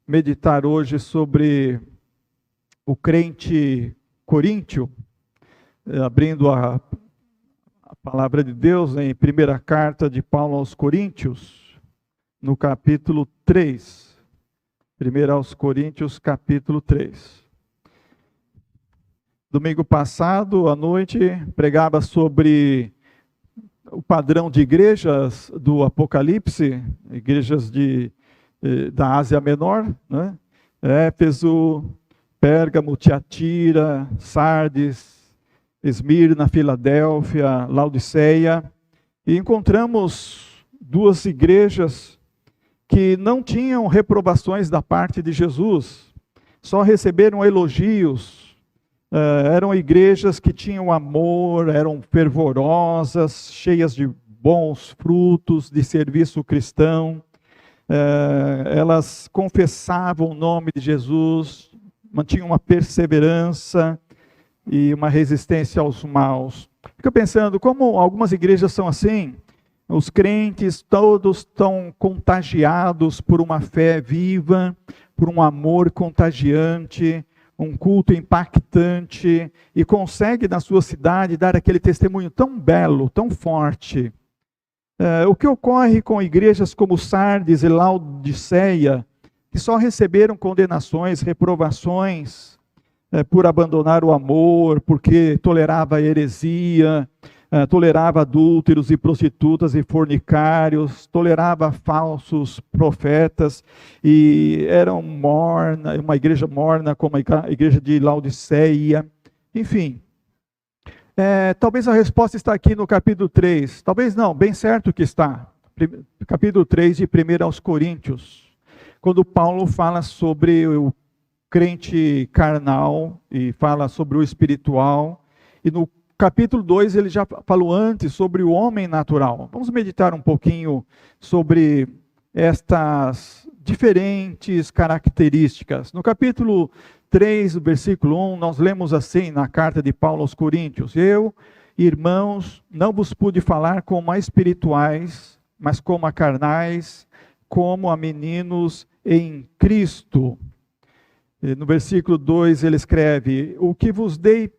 meditar hoje sobre o crente coríntio, abrindo a palavra de Deus em primeira carta de Paulo aos Coríntios, no capítulo 3. 1 aos Coríntios, capítulo 3. Domingo passado, à noite, pregava sobre o padrão de igrejas do Apocalipse, igrejas da Ásia Menor, né? Éfeso, Pérgamo, Tiatira, Sardes, Esmirna, Filadélfia, Laodiceia. E encontramos duas igrejas que não tinham reprovações da parte de Jesus, só receberam elogios. Eram igrejas que tinham amor, eram fervorosas, cheias de bons frutos, de serviço cristão. Elas confessavam o nome de Jesus, mantinham uma perseverança e uma resistência aos maus. Fico pensando, como algumas igrejas são assim, os crentes todos estão contagiados por uma fé viva, por um amor contagiante, um culto impactante, e consegue na sua cidade dar aquele testemunho tão belo, tão forte. O que ocorre com igrejas como Sardes e Laodiceia, que só receberam condenações, reprovações, por abandonar o amor, porque tolerava a heresia, tolerava adúlteros e prostitutas e fornicários, tolerava falsos profetas, e eram uma igreja morna como a igreja de Laodiceia. Enfim, talvez a resposta está aqui no capítulo 3, talvez não, bem certo que está, capítulo 3 de 1 aos Coríntios, quando Paulo fala sobre o crente carnal e fala sobre o espiritual, e no capítulo 2 ele já falou antes sobre o homem natural. Vamos meditar um pouquinho sobre estas diferentes características. No capítulo 3, versículo 1, nós lemos assim na carta de Paulo aos Coríntios: Eu, irmãos, não vos pude falar como a espirituais, mas como a carnais, como a meninos em Cristo. E no versículo 2 ele escreve: O que vos dei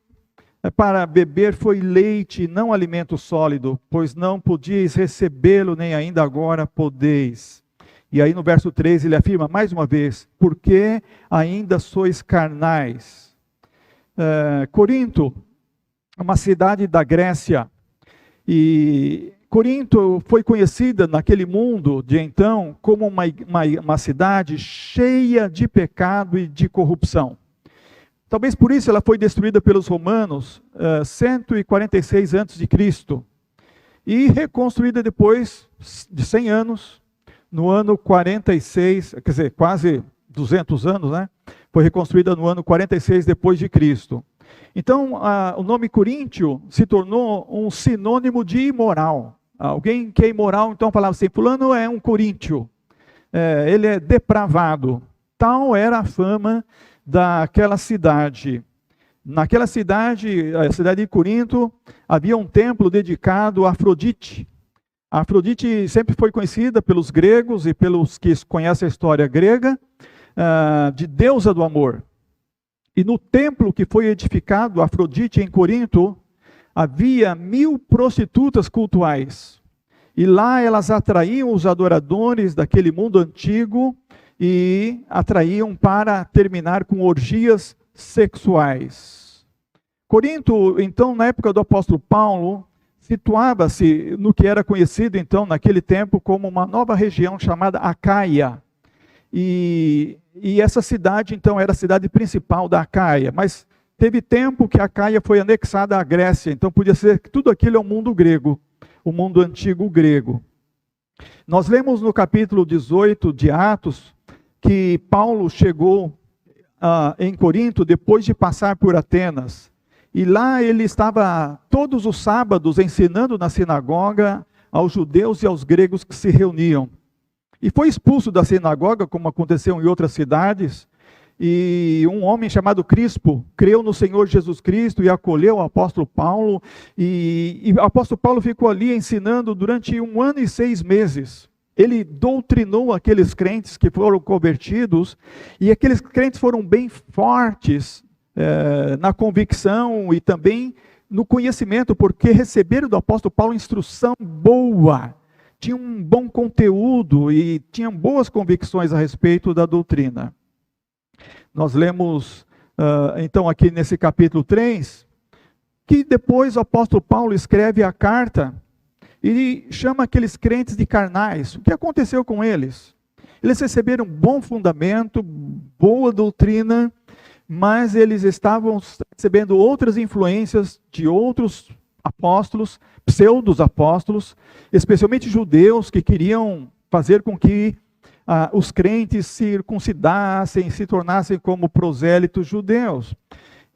para beber foi leite, não alimento sólido, pois não podíeis recebê-lo, nem ainda agora podeis. E aí no verso 3 ele afirma mais uma vez: porque ainda sois carnais. Corinto, uma cidade da Grécia, e Corinto foi conhecida naquele mundo de então como uma cidade cheia de pecado e de corrupção. Talvez por isso ela foi destruída pelos romanos 146 a.C. e reconstruída depois de 100 anos, no ano 46, quer dizer, quase 200 anos, né? Foi reconstruída no ano 46 depois de Cristo. Então, o nome Coríntio se tornou um sinônimo de imoral. Alguém que é imoral, então falava assim: fulano é um coríntio, ele é depravado. Tal era a fama daquela cidade. Naquela cidade, a cidade de Corinto, havia um templo dedicado a Afrodite. A Afrodite sempre foi conhecida pelos gregos e pelos que conhecem a história grega, de deusa do amor. E no templo que foi edificado a Afrodite em Corinto, havia 1000 prostitutas cultuais. E lá elas atraíam os adoradores daquele mundo antigo e atraíam para terminar com orgias sexuais. Corinto, então, na época do apóstolo Paulo, situava-se no que era conhecido, então, naquele tempo, como uma nova região chamada Acaia. E essa cidade, então, era a cidade principal da Acaia, mas teve tempo que a Acaia foi anexada à Grécia, então podia ser que tudo aquilo é o mundo grego, o mundo antigo grego. Nós lemos no capítulo 18 de Atos, que Paulo chegou em Corinto depois de passar por Atenas. E lá ele estava todos os sábados ensinando na sinagoga aos judeus e aos gregos que se reuniam. E foi expulso da sinagoga, como aconteceu em outras cidades. E um homem chamado Crispo creu no Senhor Jesus Cristo e acolheu o apóstolo Paulo. E o apóstolo Paulo ficou ali ensinando durante 1 ano e 6 meses. ele doutrinou aqueles crentes que foram convertidos, e aqueles crentes foram bem fortes na convicção e também no conhecimento, porque receberam do apóstolo Paulo instrução boa, tinham um bom conteúdo e tinham boas convicções a respeito da doutrina. Nós lemos, então, aqui nesse capítulo 3, que depois o apóstolo Paulo escreve a carta e chama aqueles crentes de carnais. O que aconteceu com eles? Eles receberam bom fundamento, boa doutrina, mas eles estavam recebendo outras influências de outros apóstolos, pseudos apóstolos, especialmente judeus que queriam fazer com que os crentes se circuncidassem, se tornassem como prosélitos judeus.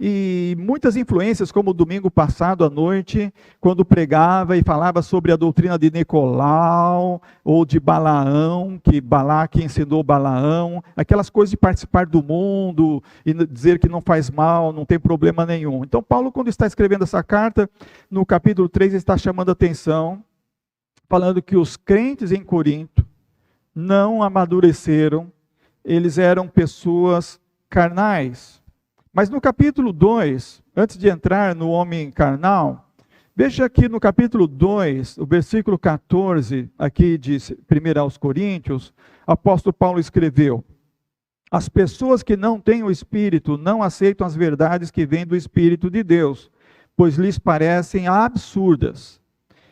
E muitas influências, como o domingo passado à noite, quando pregava e falava sobre a doutrina de Nicolau, ou de Balaão, que Balaque ensinou Balaão, aquelas coisas de participar do mundo, e dizer que não faz mal, não tem problema nenhum. Então Paulo, quando está escrevendo essa carta, no capítulo 3, está chamando a atenção, falando que os crentes em Corinto não amadureceram, eles eram pessoas carnais. Mas no capítulo 2, antes de entrar no homem carnal, veja aqui no capítulo 2, o versículo 14, aqui de 1 aos Coríntios, o apóstolo Paulo escreveu: as pessoas que não têm o Espírito não aceitam as verdades que vêm do Espírito de Deus, pois lhes parecem absurdas,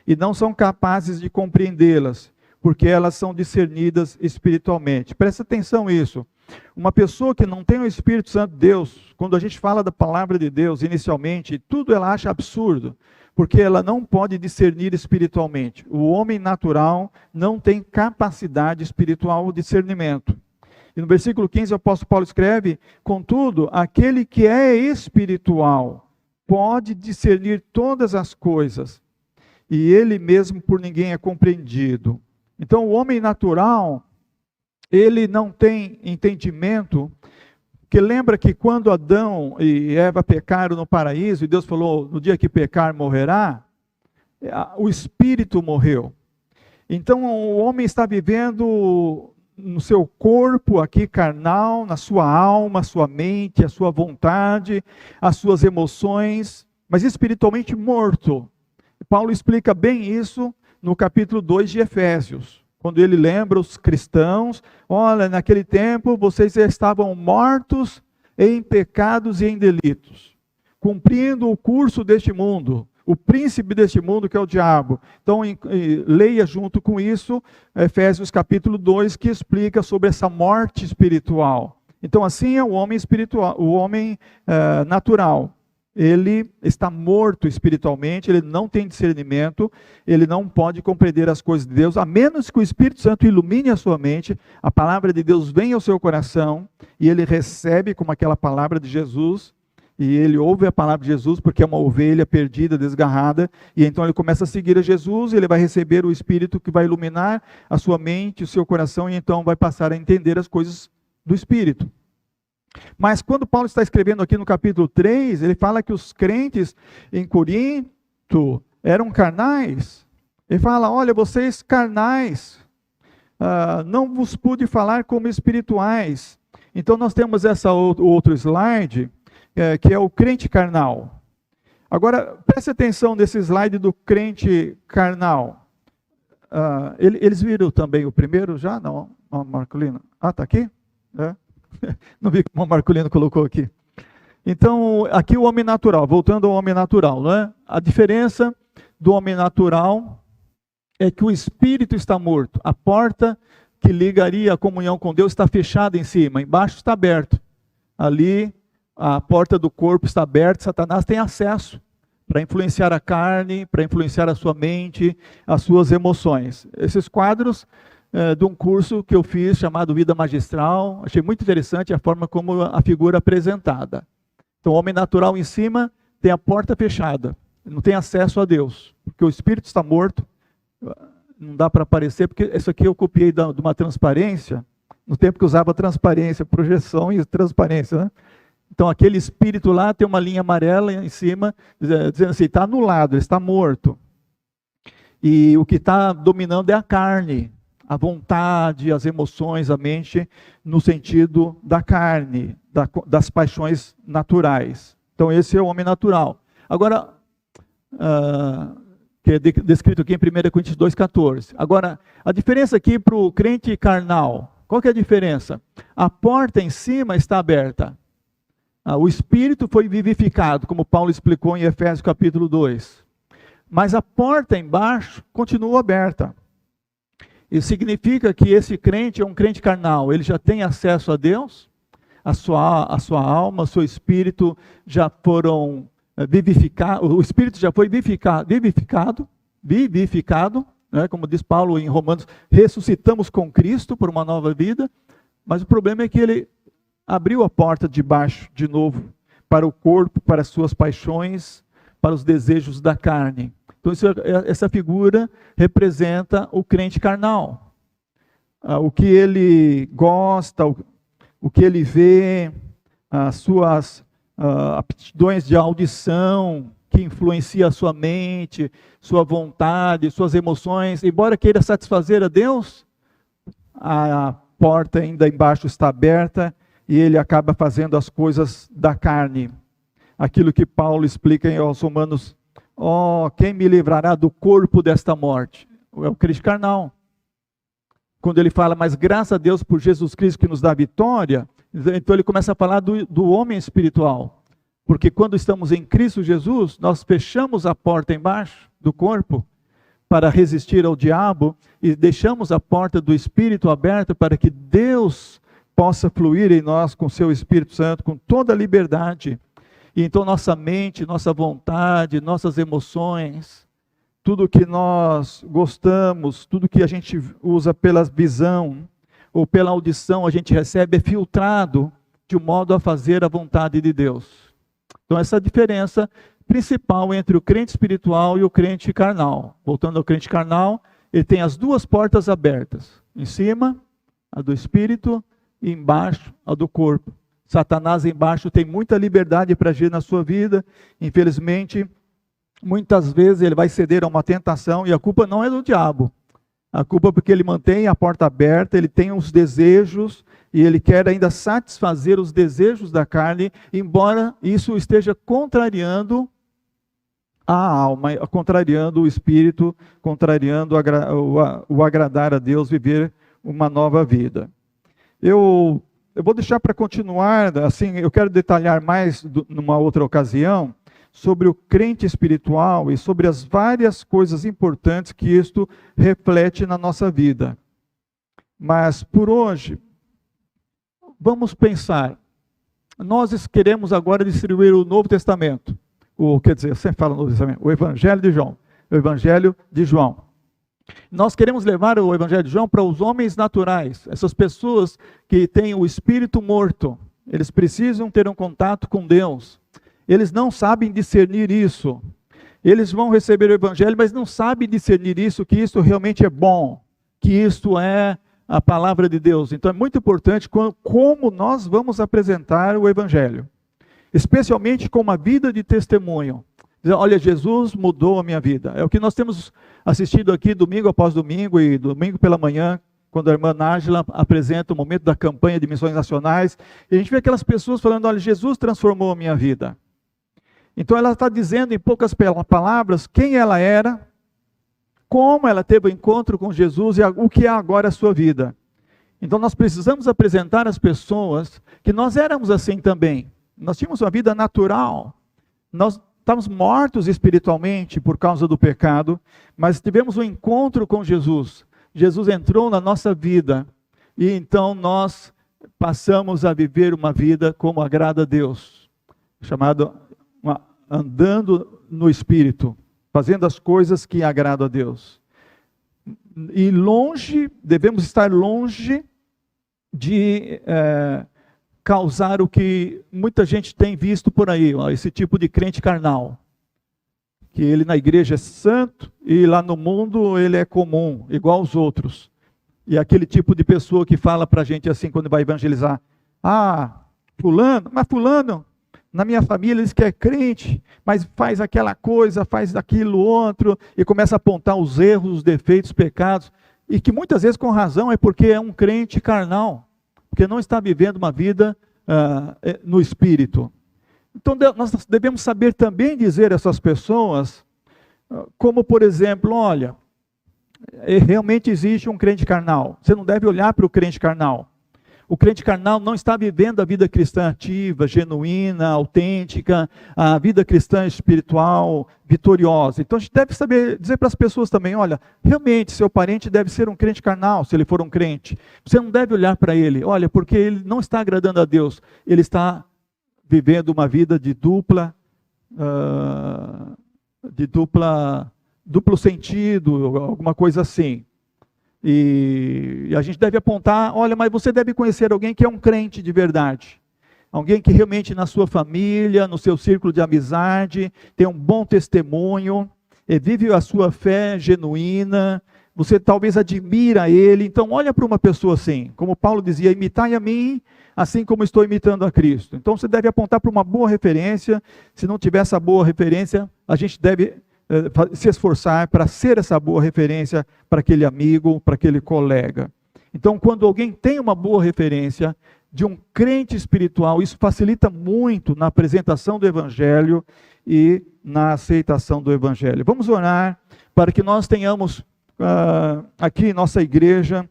e não são capazes de compreendê-las, porque elas são discernidas espiritualmente. Presta atenção nisso. Uma pessoa que não tem o Espírito Santo de Deus, quando a gente fala da palavra de Deus inicialmente, tudo ela acha absurdo, porque ela não pode discernir espiritualmente. O homem natural não tem capacidade espiritual de discernimento. E no versículo 15 o apóstolo Paulo escreve: contudo, aquele que é espiritual pode discernir todas as coisas, e ele mesmo por ninguém é compreendido. Então o homem natural, ele não tem entendimento, que lembra que quando Adão e Eva pecaram no paraíso, e Deus falou, no dia que pecar morrerá, o espírito morreu. Então o homem está vivendo no seu corpo aqui carnal, na sua alma, sua mente, a sua vontade, as suas emoções, mas espiritualmente morto. Paulo explica bem isso no capítulo 2 de Efésios. Quando ele lembra os cristãos, olha, naquele tempo vocês já estavam mortos em pecados e em delitos, cumprindo o curso deste mundo, o príncipe deste mundo que é o diabo. Então leia junto com isso Efésios capítulo 2, que explica sobre essa morte espiritual. Então assim é o homem espiritual, o homem natural. Ele está morto espiritualmente, ele não tem discernimento, ele não pode compreender as coisas de Deus, a menos que o Espírito Santo ilumine a sua mente, a palavra de Deus venha ao seu coração, e ele recebe como aquela palavra de Jesus, e ele ouve a palavra de Jesus, porque é uma ovelha perdida, desgarrada, e então ele começa a seguir a Jesus, e ele vai receber o Espírito que vai iluminar a sua mente, o seu coração, e então vai passar a entender as coisas do Espírito. Mas quando Paulo está escrevendo aqui no capítulo 3, ele fala que os crentes em Corinto eram carnais. Ele fala, olha, vocês carnais, não vos pude falar como espirituais. Então nós temos essa outro slide, que é o crente carnal. Agora, preste atenção nesse slide do crente carnal. Eles viram também o primeiro já? Não, Marcolino. Ah, está aqui? É. Não vi como o Marcolino colocou aqui. Então, aqui o homem natural, voltando ao homem natural, não é? A diferença do homem natural é que o espírito está morto. A porta que ligaria a comunhão com Deus está fechada em cima, embaixo está aberto. Ali, a porta do corpo está aberta, Satanás tem acesso para influenciar a carne, para influenciar a sua mente, as suas emoções. Esses quadros de um curso que eu fiz chamado Vida Magistral, achei muito interessante a forma como a figura é apresentada. Então o homem natural em cima tem a porta fechada, não tem acesso a Deus, porque o espírito está morto, não dá para aparecer, porque isso aqui eu copiei de uma transparência, no tempo que usava transparência, projeção e transparência, né? Então aquele espírito lá tem uma linha amarela em cima, dizendo assim, está anulado, ele está morto. E o que está dominando é a carne. a vontade, as emoções, a mente, no sentido da carne, das paixões naturais. Então esse é o homem natural. Agora, que é descrito aqui em 1 Coríntios 2,14. Agora, a diferença aqui para o crente carnal, qual que é a diferença? A porta em cima está aberta. O espírito foi vivificado, como Paulo explicou em Efésios capítulo 2. Mas a porta embaixo continua aberta. Isso significa que esse crente é um crente carnal. Ele já tem acesso a Deus, a sua alma, o seu espírito já foram vivificados. O espírito já foi vivificado, né? Como diz Paulo em Romanos, ressuscitamos com Cristo por uma nova vida. Mas o problema é que ele abriu a porta de baixo de novo para o corpo, para as suas paixões, para os desejos da carne. Então essa figura representa o crente carnal. O que ele gosta, o que ele vê, as suas aptidões de audição, que influencia a sua mente, sua vontade, suas emoções. Embora queira satisfazer a Deus, a porta ainda embaixo está aberta e ele acaba fazendo as coisas da carne. Aquilo que Paulo explica em Romanos: quem me livrará do corpo desta morte? É o crente carnal. Quando ele fala, mas graças a Deus por Jesus Cristo que nos dá vitória, então ele começa a falar do homem espiritual. Porque quando estamos em Cristo Jesus, nós fechamos a porta embaixo do corpo para resistir ao diabo e deixamos a porta do Espírito aberta para que Deus possa fluir em nós com seu Espírito Santo, com toda a liberdade. E então nossa mente, nossa vontade, nossas emoções, tudo que nós gostamos, tudo que a gente usa pela visão ou pela audição, a gente recebe, é filtrado de modo a fazer a vontade de Deus. Então essa é a diferença principal entre o crente espiritual e o crente carnal. Voltando ao crente carnal, ele tem as duas portas abertas. Em cima, a do espírito, e embaixo, a do corpo. Satanás embaixo tem muita liberdade para agir na sua vida. Infelizmente, muitas vezes ele vai ceder a uma tentação e a culpa não é do diabo. A culpa é porque ele mantém a porta aberta, ele tem os desejos e ele quer ainda satisfazer os desejos da carne, embora isso esteja contrariando a alma, contrariando o espírito, contrariando o agradar a Deus, viver uma nova vida. Eu vou deixar para continuar, assim, eu quero detalhar mais numa outra ocasião, sobre o crente espiritual e sobre as várias coisas importantes que isto reflete na nossa vida. Mas, por hoje, vamos pensar. Nós queremos agora distribuir o Novo Testamento. Quer dizer, eu sempre falo Novo Testamento, o Evangelho de João. O Evangelho de João. Nós queremos levar o Evangelho de João para os homens naturais, essas pessoas que têm o espírito morto. Eles precisam ter um contato com Deus. Eles não sabem discernir isso. Eles vão receber o Evangelho, mas não sabem discernir isso, que isso realmente é bom, que isto é a palavra de Deus. Então é muito importante como nós vamos apresentar o Evangelho. Especialmente com uma vida de testemunho. Olha, Jesus mudou a minha vida. É o que nós temos assistido aqui domingo após domingo e domingo pela manhã, quando a irmã Nájila apresenta o momento da campanha de missões nacionais. E a gente vê aquelas pessoas falando, olha, Jesus transformou a minha vida. Então ela está dizendo em poucas palavras quem ela era, como ela teve o encontro com Jesus e o que é agora a sua vida. Então nós precisamos apresentar às pessoas que nós éramos assim também. Nós tínhamos uma vida natural. Nós estávamos mortos espiritualmente por causa do pecado, mas tivemos um encontro com Jesus. Jesus entrou na nossa vida e então nós passamos a viver uma vida como agrada a Deus, chamado andando no Espírito, fazendo as coisas que agradam a Deus. E devemos estar longe de causar o que muita gente tem visto por aí, esse tipo de crente carnal. Que ele na igreja é santo e lá no mundo ele é comum, igual aos outros. E aquele tipo de pessoa que fala para a gente assim quando vai evangelizar. Fulano, na minha família eles querem crente, mas faz aquela coisa, faz aquilo outro, e começa a apontar os erros, os defeitos, os pecados. e que muitas vezes com razão é porque é um crente carnal, porque não está vivendo uma vida no Espírito. Então nós devemos saber também dizer a essas pessoas, como por exemplo, olha, realmente existe um crente carnal, você não deve olhar para o crente carnal. O crente carnal não está vivendo a vida cristã ativa, genuína, autêntica, a vida cristã espiritual, vitoriosa. Então a gente deve saber dizer para as pessoas também, olha, realmente seu parente deve ser um crente carnal, se ele for um crente. Você não deve olhar para ele, olha, porque ele não está agradando a Deus, ele está vivendo uma vida de duplo sentido, alguma coisa assim. E a gente deve apontar, olha, mas você deve conhecer alguém que é um crente de verdade. Alguém que realmente na sua família, no seu círculo de amizade, tem um bom testemunho, vive a sua fé genuína, você talvez admira ele. Então olha para uma pessoa assim, como Paulo dizia, imitai a mim, assim como estou imitando a Cristo. Então você deve apontar para uma boa referência. Se não tiver essa boa referência, a gente deve se esforçar para ser essa boa referência para aquele amigo, para aquele colega. Então, quando alguém tem uma boa referência de um crente espiritual, isso facilita muito na apresentação do Evangelho e na aceitação do Evangelho. Vamos orar para que nós tenhamos aqui em nossa igreja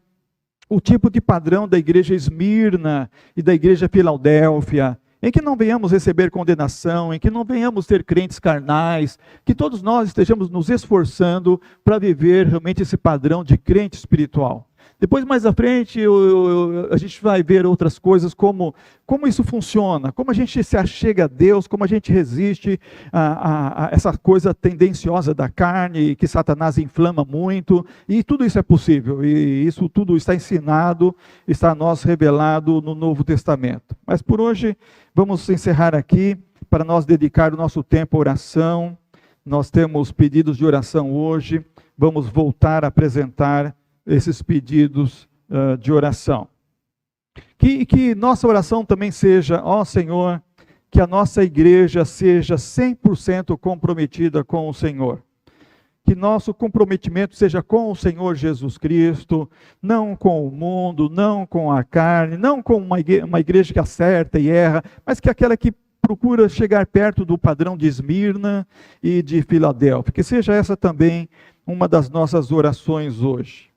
o tipo de padrão da igreja Esmirna e da igreja Filadélfia, em que não venhamos receber condenação, em que não venhamos ter crentes carnais, que todos nós estejamos nos esforçando para viver realmente esse padrão de crente espiritual. Depois, mais à frente, a gente vai ver outras coisas, como isso funciona, como a gente se achega a Deus, como a gente resiste a essa coisa tendenciosa da carne, que Satanás inflama muito, e tudo isso é possível, e isso tudo está ensinado, está a nós revelado no Novo Testamento. Mas por hoje, vamos encerrar aqui, para nós dedicar o nosso tempo à oração. Nós temos pedidos de oração hoje, vamos voltar a apresentar esses pedidos de oração. Que nossa oração também seja, ó Senhor, que a nossa igreja seja 100% comprometida com o Senhor. Que nosso comprometimento seja com o Senhor Jesus Cristo, não com o mundo, não com a carne, não com uma igreja que acerta e erra, mas que aquela que procura chegar perto do padrão de Esmirna e de Filadélfia. Que seja essa também uma das nossas orações hoje.